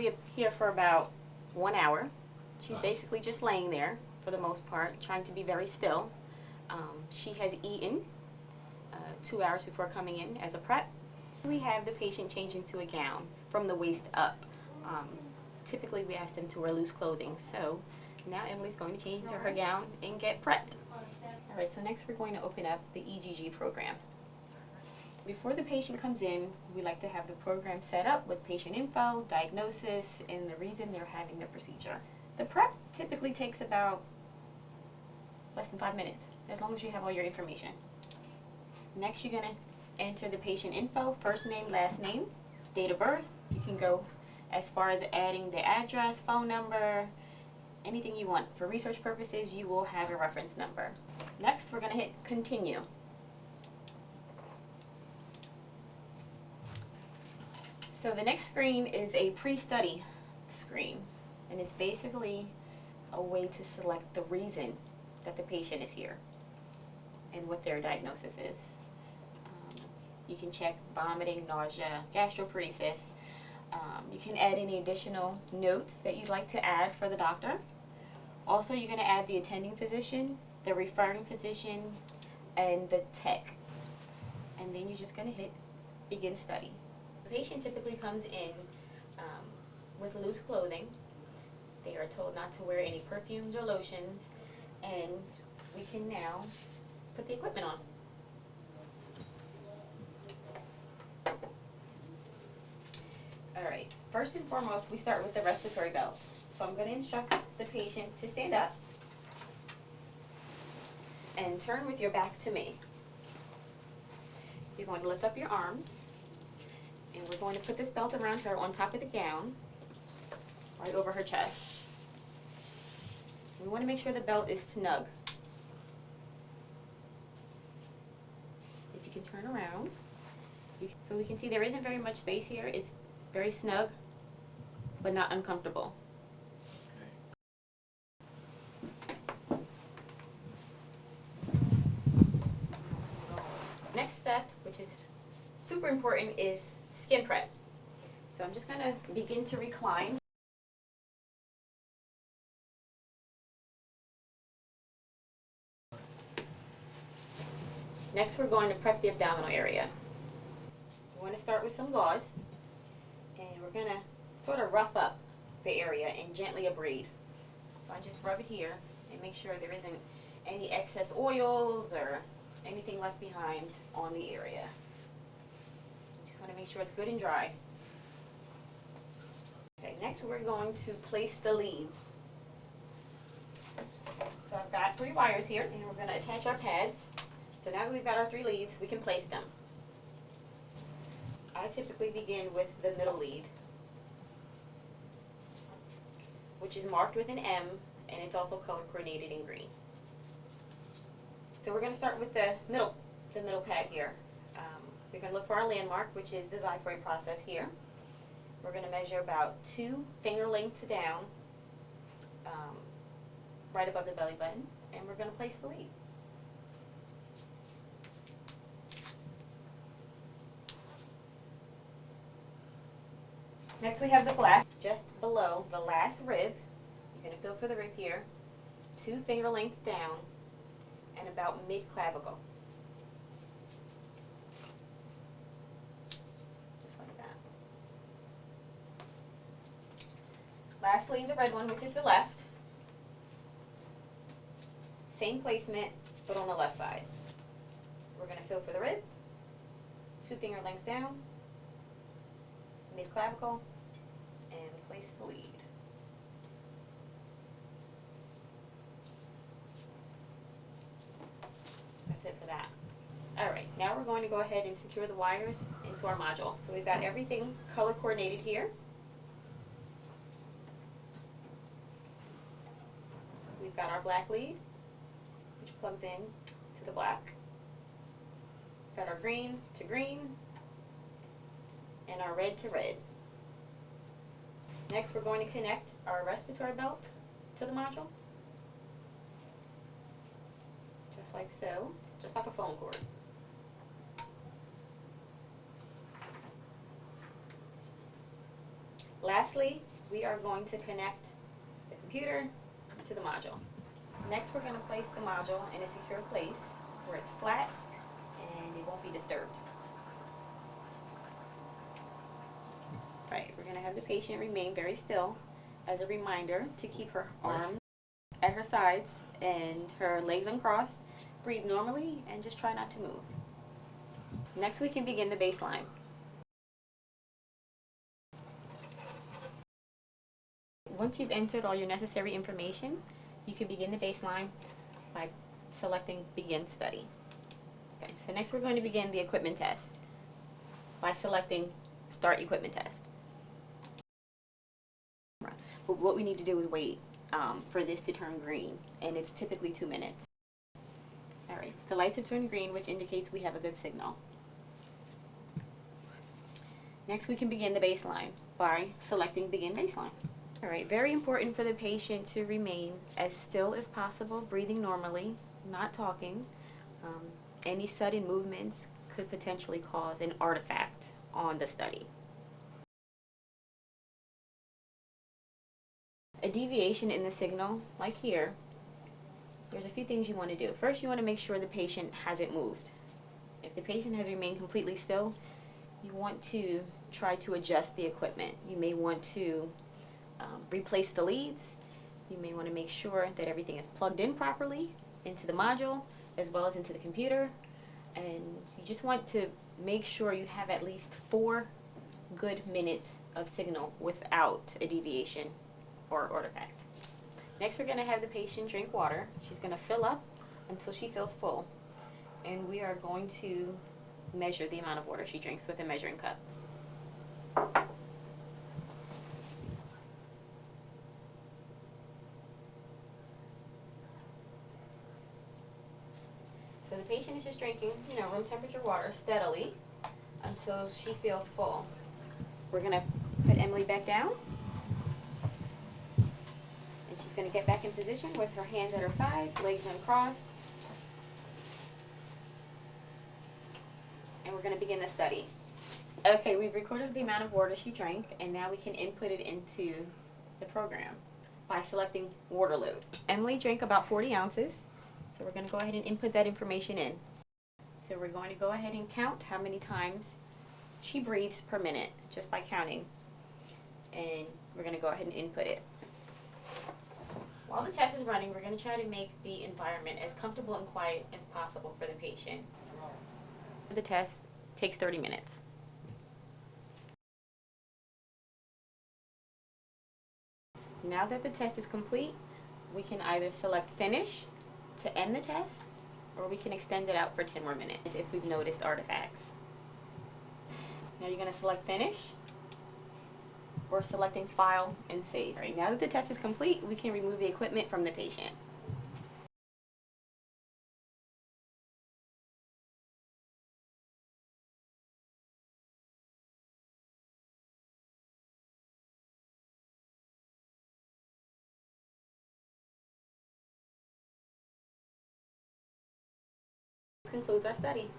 be here for about 1 hour. She's basically just laying there for the most part, trying to be very still. She has eaten 2 hours before coming in as a prep. We have the patient change into a gown from the waist up. Typically we ask them to wear loose clothing, so now Emily's going to change into her gown and get prepped. Alright, so next we're going to open up the EGG program. Before the patient comes in, we like to have the program set up with patient info, diagnosis, and the reason they're having the procedure. The prep typically takes about less than 5 minutes, as long as you have all your information. Next, you're going to enter the patient info, first name, last name, date of birth. You can go as far as adding the address, phone number, anything you want. For research purposes, you will have a reference number. Next, we're going to hit continue. So the next screen is a pre-study screen, and it's basically a way to select the reason that the patient is here and what their diagnosis is. You can check vomiting, nausea, gastroparesis. You can add any additional notes that you'd like to add for the doctor. Also, you're going to add the attending physician, the referring physician, and the tech. And then you're just going to hit begin study. The patient typically comes in with loose clothing. They are told not to wear any perfumes or lotions, and we can now put the equipment on. Alright, first and foremost, we start with the respiratory belt. So I'm going to instruct the patient to stand up and turn with your back to me. You're going to lift up your arms, and we're going to put this belt around her on top of the gown, right over her chest. We want to make sure the belt is snug. If you can turn around, so we can see there isn't very much space here. It's very snug, but not uncomfortable. Next step, which is super important, is skin prep. So I'm just going to begin to recline. Next, we're going to prep the abdominal area. We want to start with some gauze, and we're going to sort of rough up the area and gently abrade. So I just rub it here and make sure there isn't any excess oils or anything left behind on the area. Just want to make sure it's good and dry. Okay, next we're going to place the leads. So I've got 3 wires here, and we're going to attach our pads. So now that we've got our 3 leads, we can place them. I typically begin with the middle lead, which is marked with an M, and it's also color coordinated in green. So we're going to start with the middle pad here. We're going to look for our landmark, which is the xiphoid process here. We're going to measure about 2 finger lengths down, right above the belly button, and we're going to place the lead. Next we have the flap just below the last rib. You're going to feel for the rib here, 2 finger lengths down, and about mid-clavicle. Just like that. Lastly, the red one, which is the left. Same placement, but on the left side. We're going to feel for the rib, 2 finger lengths down, mid-clavicle, and place the lead. That's it for that. Alright, now we're going to go ahead and secure the wires into our module. So we've got everything color coordinated here. We've got our black lead, which plugs in to the black. Got our green to green, and our red to red. Next, we're going to connect our respiratory belt to the module, just like so, just like a phone cord. Lastly, we are going to connect the computer to the module. Next, we're going to place the module in a secure place where it's flat and it won't be disturbed. Right, we're going to have the patient remain very still as a reminder to keep her arms at her sides and her legs uncrossed. Breathe normally and just try not to move. Next, we can begin the baseline. Once you've entered all your necessary information, you can begin the baseline by selecting Begin Study. Okay, so next we're going to begin the equipment test by selecting Start Equipment Test. But what we need to do is wait for this to turn green, and it's typically 2 minutes. Alright, the lights have turned green, which indicates we have a good signal. Next we can begin the baseline by selecting Begin Baseline. Alright, very important for the patient to remain as still as possible, breathing normally, not talking. Any sudden movements could potentially cause an artifact on the study. A deviation in the signal, like here, there's a few things you want to do. First, you want to make sure the patient hasn't moved. If the patient has remained completely still, you want to try to adjust the equipment. You may want to replace the leads. You may want to make sure that everything is plugged in properly into the module as well as into the computer, and you just want to make sure you have at least 4 good minutes of signal without a deviation or artifact. Next, we're going to have the patient drink water. She's going to fill up until she feels full, and we are going to measure the amount of water she drinks with a measuring cup. So the patient is just drinking, room temperature water steadily until she feels full. We're going to put Emily back down, and she's going to get back in position with her hands at her sides, legs uncrossed, and we're going to begin the study. Okay, we've recorded the amount of water she drank, and now we can input it into the program by selecting water load. Emily drank about 40 ounces. So we're going to go ahead and input that information in. So we're going to go ahead and count how many times she breathes per minute just by counting. And we're going to go ahead and input it. While the test is running, we're going to try to make the environment as comfortable and quiet as possible for the patient. The test takes 30 minutes. Now that the test is complete, we can either select Finish to end the test, or we can extend it out for 10 more minutes if we've noticed artifacts. Now you're going to select Finish, or selecting File and Save. Right, now that the test is complete, we can remove the equipment from the patient. This concludes our study.